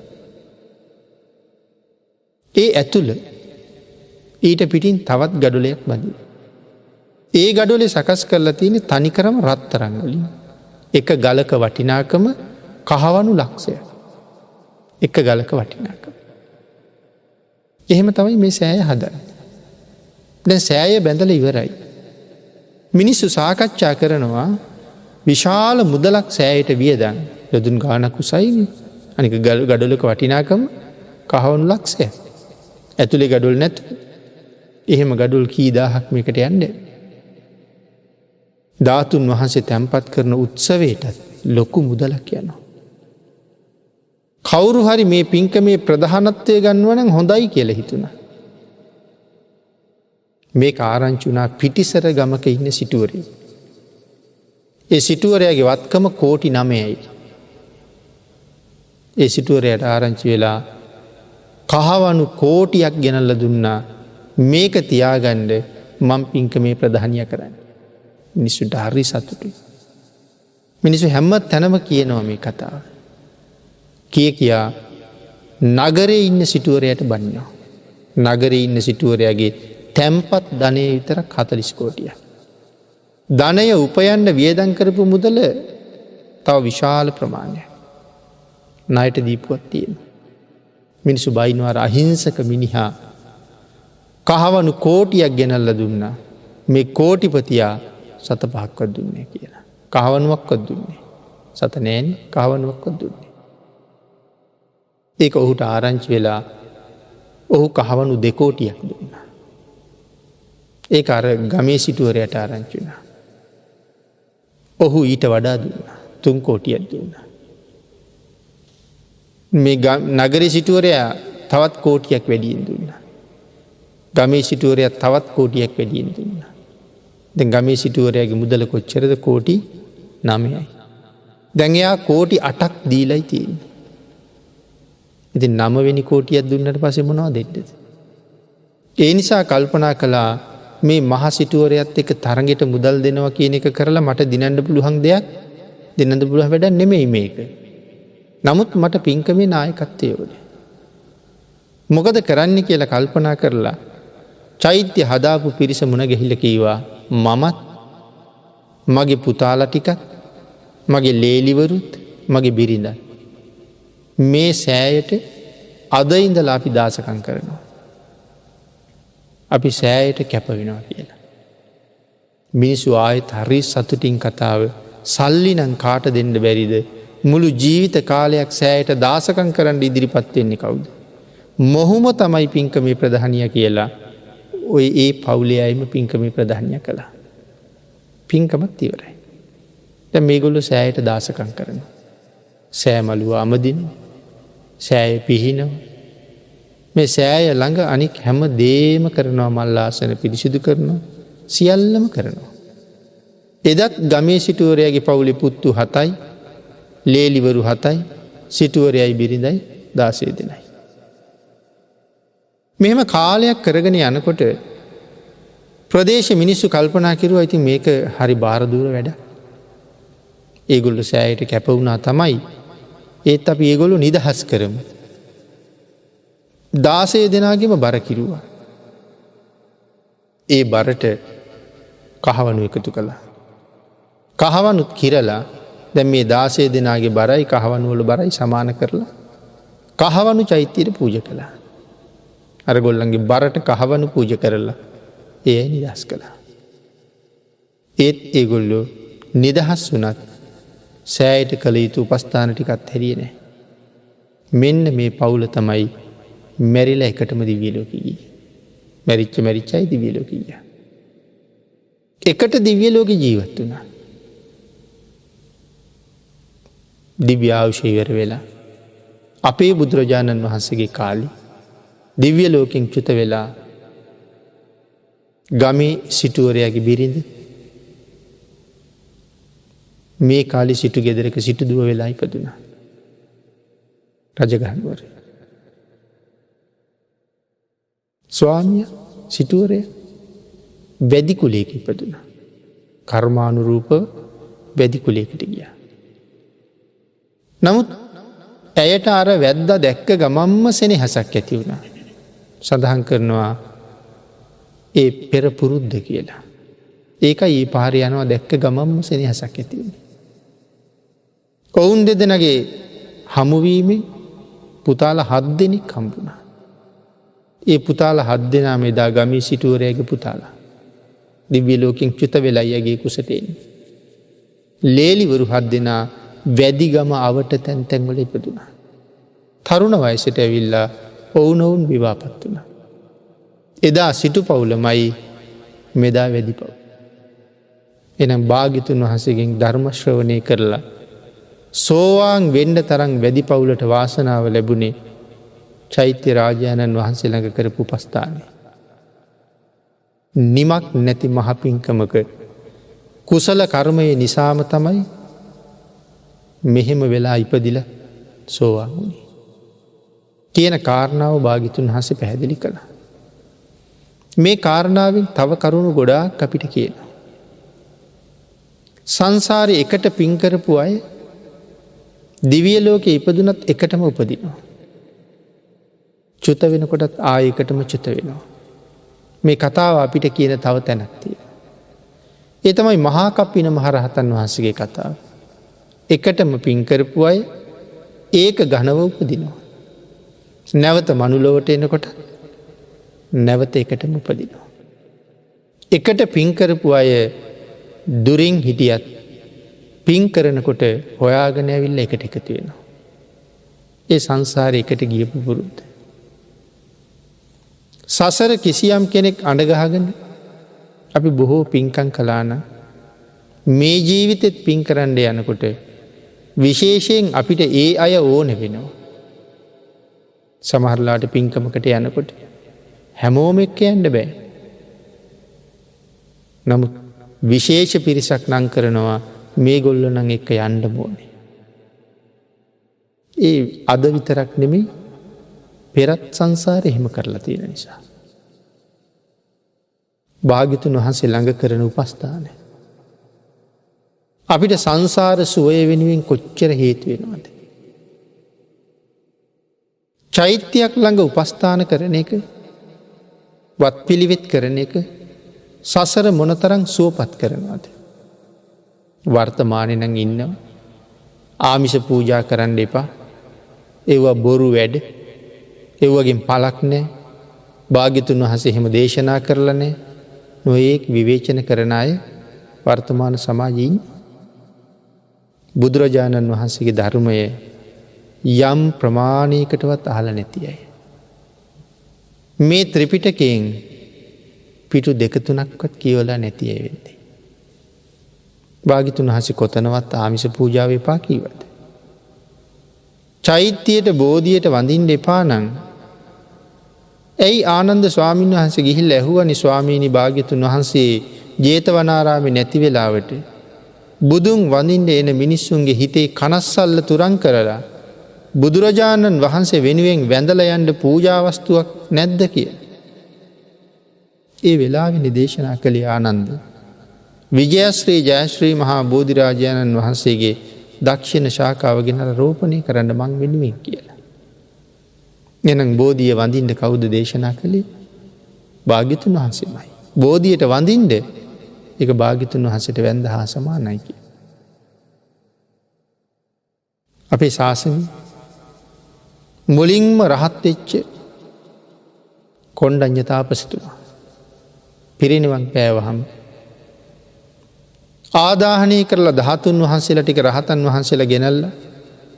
[SPEAKER 1] ඒ ඇතුළ ඊට පිටින් තවත් ගඩොලයක් බඳින. ඒ ගඩොලේ සකස් කරලා තියෙන තනිකරම රත්තරන් වලින්. එක ගලක වටිනාකම කහවණු ලක්ෂය. එක ගලක වටිනාකම. එහෙම තමයි මේ සෑය හදන්නේ. දැන් සෑය බැඳලා ඉවරයි. මිනිස්සු සාකච්ඡා කරනවා විශාල මුදලක් සෑයට වියදන්. යොදුන් ගානක් උසයිනේ. අනික ගඩොලක වටිනාකම කහවණු ලක්ෂය. ඇතුලේ ගඩොල් නැතු. එහෙම ගඩොල් කී දහයක් මේකට යන්නේ. ධාතුන් වහන්සේ තැන්පත් කරන උත්සවයටත් ලොකු මුදලක් යනවා. කවුරු හරි මේ පින්කමේ ප්‍රධානත්වය ගන්නවා නම් හොඳයි කියලා හිතුණා. මේක ආරංචි වුණා පිටිසර ගමක ඉන්න සිටුවරයෙක්. ඒ සිටුවරයාගේ වත්කම කෝටි 9යි. ඒ සිටුවරයාට ආරංචි වෙලා කහවණු කෝටියක් ගෙනල්ලා දුන්නා මේක තියාගන්න මම පින්කමේ ප්‍රධානිය කරන්න. මිනිස්සුන්ට හරි සතුටුයි. මිනිස්සු හැම තැනම කියනවා මේ කතාව. කියා නගරේ ඉන්න සිටුවරයාට බනිනවා. නගරේ ඉන්න සිටුවරයාගේ තැන්පත් ධනය විතරක් 40 කෝටියක්. ධනය උපයන්න වියදම් කරපු මුදල තව විශාල ප්‍රමාණයක්. ණයට දීපුවක් තියෙනවා. මිනිස්සු බයිනවා අහිංසක මිනිහා කහවණු කෝටියක් ගෙනල්ලා දුන්නා. මේ කෝටිපතියා සත 5ක්වත් දුන්නේ කියලා. කහවණුවක්වත් දුන්නේ. සත නෑනේ කහවණුවක්වත් දුන්නේ. ඒක ඔහුට ආරංචි වෙලා ඔහු කහවණු 2 කෝටියක් දුන්නා. ඒක අර ගමේ සිටුවරයට ආරංචි වුණා. ඔහු ඊට වඩා දුන්නා. 3 කෝටියක් දුන්නා. මේ නගරේ සිටුවරයා තවත් කෝටියක් වැඩියෙන් දුන්නා. ගමේ සිටුවරයා තවත් කෝටියක් වැඩියෙන් දුන්නා. දැන් ගමේ සිටුවරයාගේ මුදල කොච්චරද? කෝටි 9යි. දැන් එයා කෝටි 8ක් දීලායි තියෙන්නේ. ඉතින් 9 වෙනි කෝටියක් දුන්නට පස්සේ මොනවද දෙන්නද? ඒ නිසා කල්පනා කළා මේ මහ සිටුවරයාත් එක්ක තරගෙට මුදල් දෙනවා කියන එක කරලා මට දිනන්න පුළුවන් දෙයක් දෙන්නද පුළුවන් වැඩක් නෙමෙයි මේක. නමුත් මට පින්කමේ නායකත්වය ඕනේ. මොකද කරන්න කියලා කල්පනා කරලා චෛත්‍ය හදාපු පිරිස මුණ ගැහිලා කීවා මමත් මගේ පුතාලා ටිකත් මගේ ලේලිවරුත් මගේ බිරිඳත් මේ සෑයට අද ඉඳලා අපි දාසකම් කරනවා. අපි සෑයට කැප වෙනවා කියලා. මිනිස්සු ආයෙත් හරි සතුටින් කතාව සල්ලි නම් කාට දෙන්න බැරිද? මුළු ජීවිත කාලයක් සෑයට දාසකම් කරන්න ඉදිරිපත් වෙන්නේ කවුද? මොහුම තමයි පින්කමේ ප්‍රධානිය කියලා ඔය ඒ පවුලේ අයම පින්කමේ ප්‍රධානිය කළා. පින්කමත් ඉවරයි. දැන් මේගොල්ලෝ සෑයට දාසකම් කරනවා. සෑ මළුව අමදිනවා. සෑය පිහිනවා. මේ සෑය ළඟ අනික් හැම දේම කරනවා. මල් ආසන පිරිසිදු කරනවා. සියල්ලම කරනවා. එදත් ගමේ සිටුවරයාගේ පවුලේ පුත්තු 7යි, ලේලිවරු 7යි, සිටුවරයයි බිරිඳයි 16 දෙනයි. මෙහෙම කාලයක් කරගෙන යනකොට ප්‍රදේශ මිනිස්සු කල්පනා කිරුවා ඉතින් මේක හරි බාරදූර වැඩ. ඒගොල්ලෝ සෑයට කැප වුණා තමයි. ඒත් අපි ඒගොල්ලෝ නිදහස් කරමු. 16 දෙනාගේම බර කිරුවා. ඒ බරට කහවණු එකතු කළා. කහවණුත් කිරලා දැන් මේ 16 දෙනාගේ බරයි කහවණු වල බරයි සමාන කරලා කහවණු චෛත්‍යයට පූජා කළා. අර ගොල්ලන්ගේ බරට කහවණු පූජා කරලා ඒ නිදහස් කළා. ඒත් ඒගොල්ලෝ නිදහස් වුණත් සෑයට කළ යුතු උපස්ථාන ටිකත් හැරියේ නැහැ. මෙන්න මේ පවුල තමයි මැරිලා එකටම දිව්‍ය ලෝකෙ ගියේ. මැරිච්චයි දිව්‍ය ලෝකෙ ගියා. එකට දිව්‍ය ලෝකෙ ජීවත් වුණා. දිව්‍ය ආයුෂ ඉවර වෙලා අපේ බුදුරජාණන් වහන්සේගේ කාලේ දිව්‍ය ලෝකෙන් චුත වෙලා ගමේ සිටුවරයාගේ බිරිඳ මේ කාලේ සිටු ගෙදරක සිටු දුව වෙලා ඉපදුණා. රජගහනුවර. ස්වාමියා සිටුවරයා වැදි කුලයක ඉපදුණා. කර්මානුරූපව වැදි කුලයකට ගියා. නමුත් ඇයට අර වැද්දා දැක්ක ගමම්ම සෙනෙහසක් ඇති වුණා. සඳහන් කරනවා ඒ පෙර පුරුද්ද කියලා. ඒකයි ඒ පාරේ යනවා දැක්ක ගමම්ම සෙනෙහසක් ඇති වුණේ. ඔවුන් දෙදෙනාගේ හමුවීමෙන් පුතාලා 7 දෙනෙක් හම්බුණා. ඒ පුතාලා 7 දෙනා මෙදා ගමේ සිටුවරයාගේ පුතාලා. දිව්‍ය ලෝකෙන් චුත වෙලා යගේ කුසට එන්නේ. ලේලිවරු 7 දෙනා වැදිගම අවට තැන් තැන් වල ඉපදුණා. තරුණ වයසට ඇවිල්ලා ඔවුනොවුන් විවාහපත් වුණා. එදා සිටු පවුලමයි මෙදා වැදි පවුල. එනම් භාග්‍යතුන් වහන්සේගෙන් ධර්ම ශ්‍රවණය කරලා සෝවාන් වෙන්න තරම් වැදි පවුලට වාසනාව ලැබුණේ චෛත්‍ය රාජානන් වහන්සේ ළඟ කරපු උපස්ථානය. නිමක් නැති මහ පිංකමක කුසල කර්මයේ නිසාම තමයි මෙහෙම වෙලා ඉපදිලා සෝවාන් වුණේ කියන කාරණාව භාග්‍යතුන් වහන්සේ පැහැදිලි කළා. මේ කාරණාවෙන් තව කරුණු ගොඩාක් අපිට කියනවා. සංසාරේ එකට පින් කරපු අය දිව්‍ය ලෝකේ ඉපදුනත් එකටම උපදිනවා. චුත වෙනකොටත් ආයෙ එකටම චුත වෙනවා. මේ කතාව අපිට කියන තව තැනක් තියෙනවා. ඒ තමයි මහා කප්පින මහරහතන් වහන්සේගේ කතාව. එකටම පින් කරපු අය ඒක ඝනව උපදිනවා. නැවත මනුලොවට එනකොට නැවත එකටම උපදිනවා. එකට පින් කරපු අය දුරින් හිටියත් පින් කරනකොට හොයාගෙන ඇවිල්ලා එකට එකතු වෙනවා. ඒ සංසාරේ එකට ගියපු පුරුද්ද. සසර කිසියම් කෙනෙක් අඬගහගෙන අපි බොහෝ පින්කම් කළා නම් මේ ජීවිතෙත් පින් කරන්න යනකොට විශේෂයෙන් අපිට ඒ අය ඕන වෙනවා. සමහරලාට පින්කමකට යනකොට හැමෝම එක්ක යන්න බෑ. නමුත් විශේෂ පිරිසක් නම් කරනවා මේගොල්ලෝ නම් එක්ක යන්න ඕනේ. ඒ අද විතරක් නෙමෙයි පෙරත් සංසාරේ එහෙම කරලා තියෙන නිසා. භාග්‍යතුන් වහන්සේ ළඟ කරන උපස්ථානය අපිට සංසාර සුවය වෙනුවෙන් කොච්චර හේතු වෙනවද? චෛත්‍යයක් ළඟ උපස්ථාන කරන එක, වත් පිළිවෙත් කරන එක සසර මොනතරම් සුවපත් කරනවද? වර්තමානයේ නම් ඉන්නවා ආමිෂ පූජා කරන්න එපා. ඒවා බොරු වැඩ. ඒවගෙන් පළක් නැහැ. භාග්‍යතුන් වහන්සේ එහෙම දේශනා කරලා නැහැ. නොඑක් විවේචන කරන අය වර්තමාන සමාජයේ බුදුරජාණන් වහන්සේගේ ධර්මය යම් ප්‍රමාණයකටවත් අහලා නැති අය. මේ ත්‍රිපිටකයෙන් පිටු 2-3ක්වත් කියවලා නැති අය වෙන්නේ. භාග්‍යතුන් වහන්සේ කොතනවත් ආමිෂ පූජාව එපා කීවද? චෛත්‍යයට බෝධියට වඳින්න එපා නම් ඇයි ආනන්ද ස්වාමීන් වහන්සේ ගිහිල්ලා ඇහුවනි ස්වාමීනි භාග්‍යතුන් වහන්සේ ජේතවනාරාමේ නැති වෙලාවට බුදුන් වඳින්න එන මිනිස්සුන්ගේ හිතේ කනස්සල්ල තුරන් කරලා බුදුරජාණන් වහන්සේ වෙනුවෙන් වැඳලා යන්න පූජාවස්තුවක් නැද්ද කිය. ඒ වෙලාවෙනි දේශනා කළේ ආනන්ද. විජයශ්‍රී ජයශ්‍රී මහා බෝධිරාජාණන් වහන්සේගේ දක්ෂිණ ශාඛාව ගෙනලා රෝපණය කරන්න මං වෙනුවෙන් කියලා. එනම් බෝධිය වඳින්න කවුද දේශනා කළේ? භාග්‍යතුන් වහන්සේමයි. බෝධියට වඳින්න ඒක භාග්‍යතුන් වහන්සේට වැඳ හා සමානයි කිය. අපේ ශාසනය මුලින්ම රහත් වෙච්ච කොණ්ඩඤ්ඤ තාපසතුමා පිරිනිවන් පෑවහම ආදාහනය කරලා 13 වහන්සේලා ටික රහතන් වහන්සේලා ගෙනල්ලා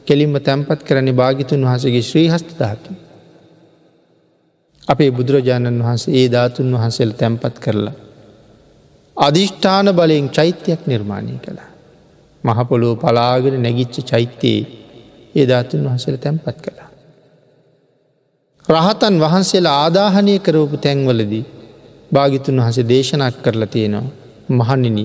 [SPEAKER 1] කෙලින්ම තැන්පත් කරන්නේ භාග්‍යතුන් වහන්සේගේ ශ්‍රී හස්ත ධාතුව. අපේ බුදුරජාණන් වහන්සේ ඒ ධාතුන් වහන්සේලා තැන්පත් කරලා අධිෂ්ඨාන බලයෙන් චෛත්‍යයක් නිර්මාණය කළා. මහ පොළොව පලාගෙන නැගිච්ච චෛත්‍යයේ ඒ ධාතුන් වහන්සේලා තැන්පත් කළා. රහතන් වහන්සේලා ආදාහනය කරවපු තැන්වලදී භාග්‍යතුන් වහන්සේ දේශනා කරලා තියෙනවා මහණෙනි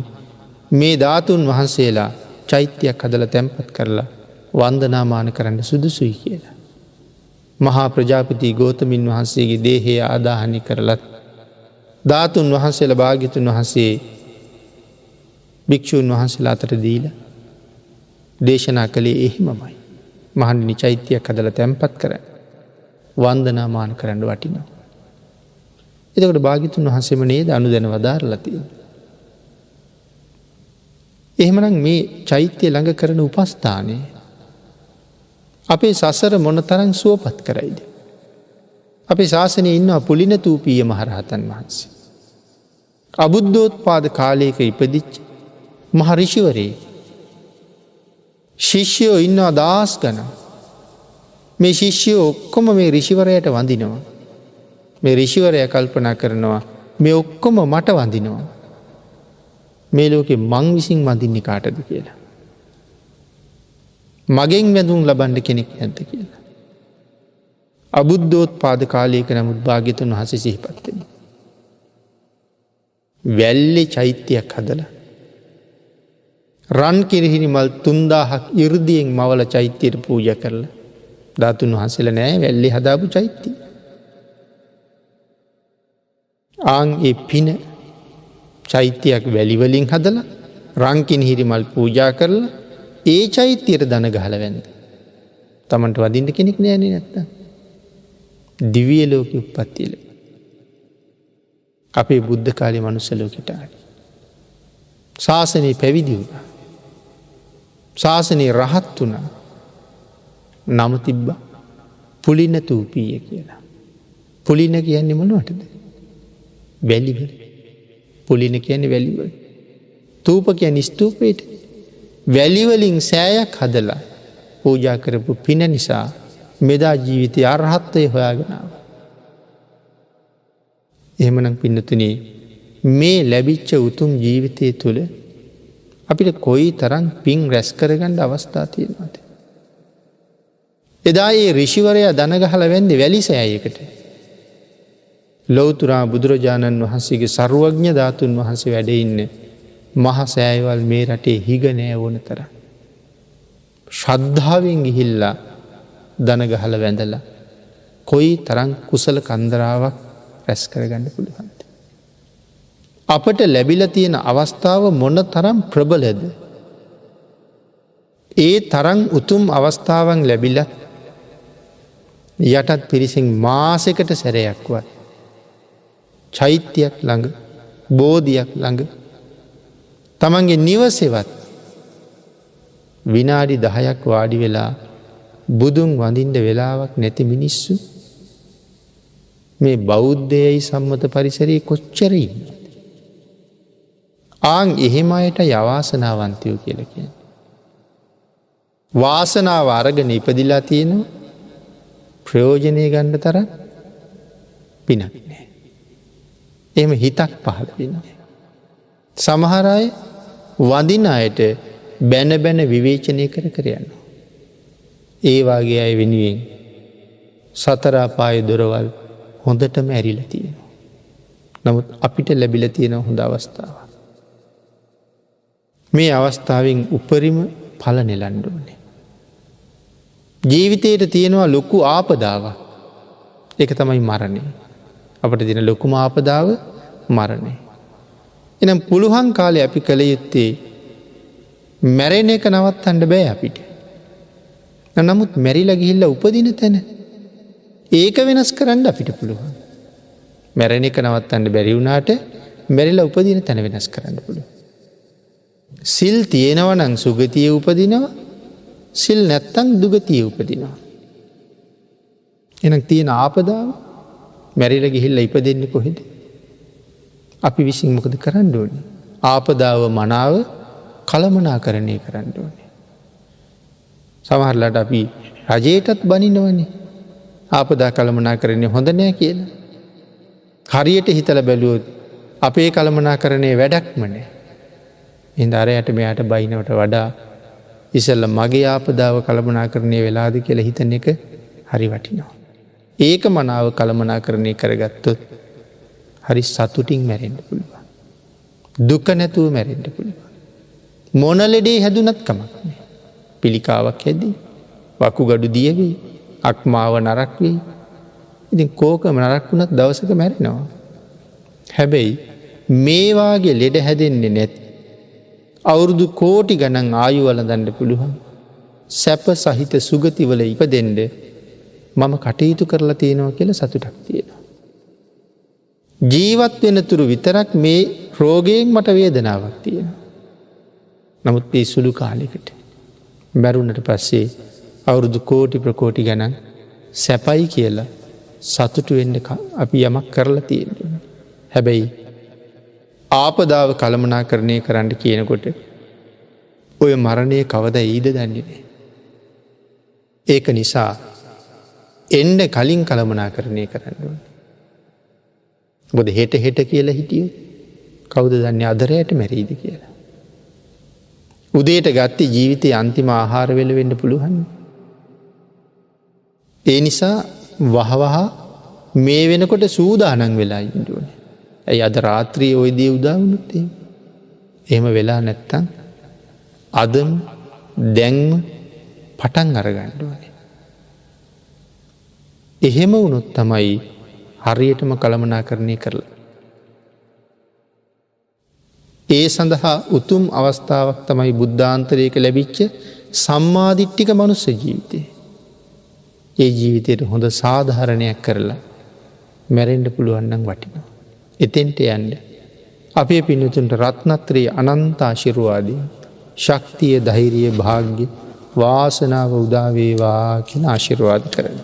[SPEAKER 1] මේ ධාතුන් වහන්සේලා චෛත්‍යයක් හදලා තැන්පත් කරලා වන්දනාමාන කරන්න සුදුසුයි කියලා. මහා ප්‍රජාපති ගෝතමින් වහන්සේගේ දේහය ආදාහනය කරලත් ධාතුන් වහන්සේලා භාග්‍යතුන් වහන්සේ භික්ෂූන් වහන්සේලා අතට දීලා දේශනා කළේ එහිමමයි. මහණෙනි චෛත්‍යයක් හදලා තැන්පත් කරන්න වන්දනාමාන කරන්න වටිනවා. එතකොට භාග්‍යතුන් වහන්සේම නේද අනුදැන වදාරලා තියෙන්නේ. එහෙමනම් මේ චෛත්‍ය ළඟ කරන උපස්ථානය අපේ සසර මොනතරම් සුවපත් කරයිද? අපේ ශාසනයේ ඉන්නවා පුලිනතූපීය මහරහතන් වහන්සේ. අබුද්ධෝත්පාද කාලයක ඉපදිච්ච මහ ඍෂිවරයෙක්. ශිෂ්‍යයෝ ඉන්නවා දහස් ගණන්. මේ ශිෂ්‍යයෝ ඔක්කොම මේ ඍෂිවරයාට වඳිනවා. මේ ඍෂිවරයා කල්පනා කරනවා මේ ඔක්කොම මට වඳිනවා. මේ ලෝකේ මං විසින් වඳින්නේ කාටද කියලා. මගෙන් වැඳුම් ලබන්න කෙනෙක් නැද්ද කියලා. අබුද්ධෝත්පාද කාලයක නමුත් භාග්‍යතුන් වහන්සේ සිහිපත් වෙනවා. වැල්ලේ චෛත්‍යයක් හදලා රන් කිරිහිනි මල් 3000ක් 이르දියෙන් මවල චෛත්‍යයට පූජා කරලා ධාතුන් වහන්සේලා නෑ වැල්ලේ හදාපු චෛත්‍යය. ආන් ඒ පින චෛත්‍යයක් වැලි වලින් හදලා රන් කිරිහිනි මල් පූජා කරලා ඒ චෛත්‍යයට දන ගහලා වැඳ. Tamanට වදින්න කෙනෙක් නෑනේ නැත්තම්. දිව්‍ය ලෝකෙ උප්පත්තිය ලැබ. අපේ බුද්ධ කාලේ මනුස්ස ලෝකෙට ආවේ. ශාසනය පැවිදි වුණා. ශාසනය රහත් වුණා. නම තිබ්බා පුලිනතූපීය කියලා. පුලින කියන්නේ මොනවටද? වැලිවල. පුලින කියන්නේ වැලිවල. තූප කියන්නේ ස්තූපයට. වැලිවලින් සෑයක් හදලා පූජා කරපු පින නිසා මෙදා ජීවිතය අරහත්වය හොයාගෙන ආවා. එහෙමනම් පින්නතුනි මේ ලැබිච්ච උතුම් ජීවිතය තුළ අපිට කොයි තරම් පින් රැස් කරගන්න අවස්ථා තියෙනවද? එදා ඒ ඍෂිවරයා දන ගහලා වැන්දේ වැලි සෑයකට. ලෞතර බුදුරජාණන් වහන්සේගේ සර්වඥ ධාතුන් වහන්සේ වැඩ ඉන්නේ මහ සෑයවල් මේ රටේ හිග නෑ වුණ තරම්. ශ්‍රද්ධාවෙන් ගිහිල්ලා දන ගහලා වැඳලා කොයි තරම් කුසල කන්දරාවක් රැස් කරගන්න පුළුවන්ද? අපට ලැබිලා තියෙන අවස්ථාව මොන තරම් ප්‍රබලද? ඒ තරම් උතුම් අවස්ථාවන් ලැබිලා යටත් පිරිසින් මාසයකට සැරයක්වත් චෛත්‍යයක් ළඟ බෝධියක් ළඟ තමන්ගේ නිවසේවත් විනාඩි 10ක් වාඩි වෙලා බුදුන් වඳින්න වෙලාවක් නැති මිනිස්සු මේ බෞද්ධයයි සම්මත පරිසරයේ කොච්චර ඉන්නවද? ආන් එහෙම අයට යවාසනාවන්තයෝ කියලා කියන්නේ. වාසනාව අරගෙන ඉපදිලා තියෙනවා ප්‍රයෝජනෙ ගන්න තරම් පිනක් නැහැ. එහෙම හිතක් පහළ වෙන්නේ. සමහර අය වඳින අයට බැන බැන විවේචනය කර කර යනවා. ඒ වාගේ අය වෙනුවෙන් සතර අපායේ දොරවල් හොඳටම ඇරිලා තියෙනවා. නමුත් අපිට ලැබිලා තියෙන හොඳ අවස්ථාවක්. මේ අවස්ථාවෙන් උපරිම ඵල නෙලන්න ඕනේ. ජීවිතයට තියෙනවා ලොකු ආපදාව. ඒක තමයි මරණය. අපට දින ලොකුම ආපදාව මරණය. එනම් පුළුවන් කාලේ අපි කළ යුත්තේ මැරෙන එක නවත්තන්න බෑ අපිට. නමුත් මැරිලා ගිහිල්ලා උපදින තැන ඒක වෙනස් කරන්න අපිට පුළුවන්. මැරෙන එක නවත්තන්න බැරි වුණාට මැරිලා උපදින තැන වෙනස් කරන්න පුළුවන්. සිල් තියෙනවා නම් සුගතිය උපදිනවා. සිල් නැත්තම් දුගතිය උපදිනවා. එහෙනම් තියෙන ආපදාව මැරිලා ගිහිල්ලා ඉපදෙන්නේ කොහෙද? අපි විසින් මොකද කරන්න ඕනේ? ආපදාව මනාව කළමනාකරණය කරන්න ඕනේ. සමහරලාට අපි රජයටත් බනිනවනේ. ආපදා කළමනාකරණය හොඳ නෑ කියලා. හරියට හිතලා බැලුවොත් අපේ කළමනාකරණය වැඩක්ම නෑ. එහෙනම් අරයට මෙයාට බයිනවට වඩා ඉස්සෙල්ලා මගේ ආපදාව කළමනාකරණය වෙලාද කියලා හිතන එක හරි වටිනවා. ඒක මනාව කළමනාකරණය කරගත්තොත් හරි සතුටින් මැරෙන්න පුළුවන්. දුක නැතුව මැරෙන්න පුළුවන්. මොන ලෙඩේ හැදුනත් කමක් නෑ. පිළිකාවක් හැදී, වකුගඩු දිය වෙයි, අක්මාව නරක් වෙයි. ඉතින් කෝකම නරක් වුණත් දවසක මැරෙනවා. හැබැයි මේ වාගේ ලෙඩ හැදෙන්නේ නැති අවුරුදු කෝටි ගණන් ආයු වළඳන්න පුළුවන් සැප සහිත සුගතිවල ඉපදෙන්න මම කටයුතු කරලා තියෙනවා කියලා සතුටක් තියෙනවා. ජීවත් වෙන තුරු විතරක් මේ රෝගයෙන් මට වේදනාවක් තියෙනවා. නමුත් මේ සුළු කාලයකට මැරුණට පස්සේ අවුරුදු කෝටි ප්‍රකෝටි ගණන් සැපයි කියලා සතුටු වෙන්න අපි යමක් කරලා තියෙනවා. හැබැයි ආපදාව කළමනාකරණය කරන්න කියනකොට ඔය මරණය කවදා ඊද දන්නේ නැහැ. ඒක නිසා එන්න කලින් කළමනාකරණය කරන්න ඕනේ. මොකද හෙට කියලා හිටියොත් කවුද දන්නේ අද රැයට මැරෙයිද කියලා. උදේට ගත්තේ ජීවිතයේ අන්තිම ආහාර වේල වෙන්න පුළුවන්. ඒ නිසා වහවහ මේ වෙනකොට සූදානම් වෙලා ඉන්න ඕනේ. ඇයි අද රාත්‍රියේ ওই දේ උදා වුණොත් එහෙම වෙලා නැත්තම් අදම දැන්ම පටන් අරගන්න ඕනේ. එහෙම වුණොත් තමයි හරියටම කළමනාකරණය කරලා. ඒ සඳහා උතුම් අවස්ථාවක් තමයි බුද්ධාන්තරයක ලැබිච්ච සම්මාදිට්ඨික මනුස්ස ජීවිතය. ඒ ජීවිතයට හොඳ සාධාරණයක් කරලා මැරෙන්න පුළුවන් නම් වටිනවා. එතෙන්ට යන්න අපේ පින්වතුන්ට රත්නත්‍රයේ අනන්ත ආශිර්වාදය, ශක්තිය, ධෛර්යය, භාග්‍ය, වාසනාව උදා වේවා කියන ආශිර්වාද කරනවා.